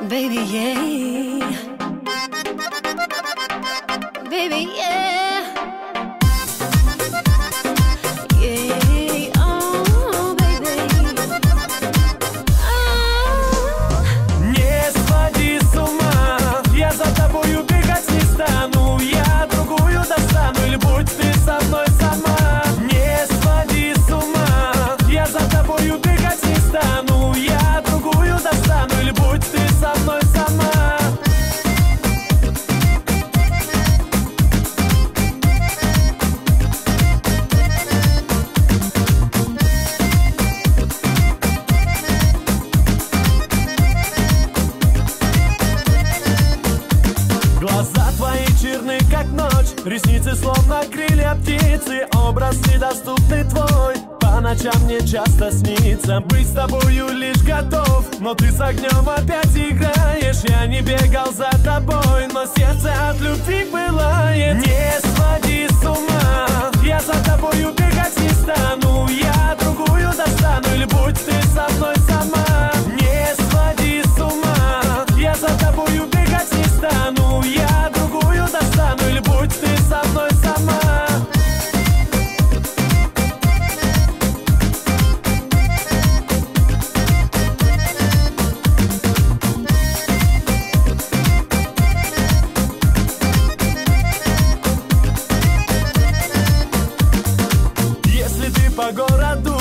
Baby, yeah. Baby, yeah. Yeah, oh, baby. Oh. Не своди с ума, я за тобою бегать не стану. Я другую достану, или будь ты со мной сама. Не своди с ума, я за тобою бегать не стану. Я другую достану, или будь ты со мной сама. Глаза твои черны, как ночь, ресницы словно крылья птицы. Образ недоступный твой, по ночам мне часто снится. Быть с тобою лишь готов, но ты с огнем опять играешь. Я не бегал за тобой, но сердце от любви пылает. Не своди с ума, я за тобою бегать не стану. Я другую достану, или будь ты со мной сама. Не своди с ума, я за тобою бегать не стану. Я другую достану, или будь ты со мной сама. Если ты по городу,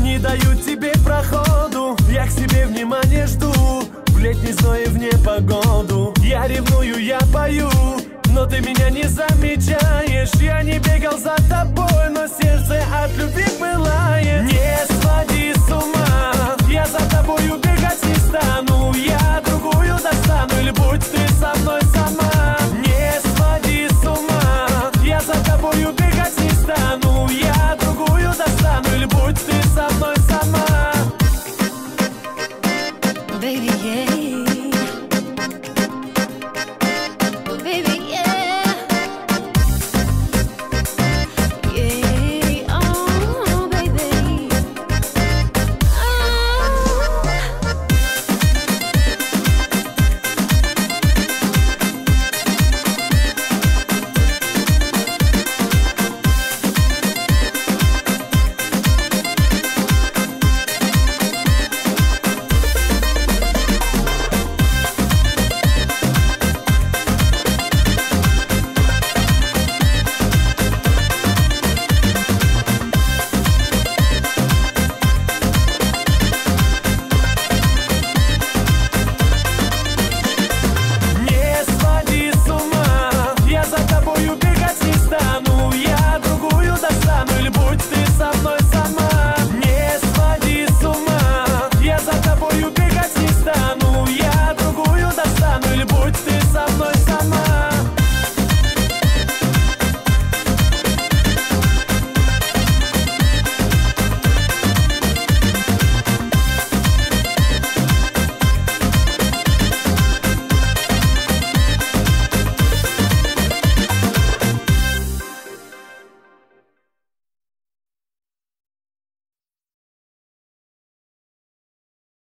не дают тебе проходу, я к себе внимание жду в летний зной и в непогоду. Я ревную, я пою, но ты меня не замечаешь. Я не бегал за тобой, но сердце от любви пылает. Не своди с ума, я за тобою бегаю.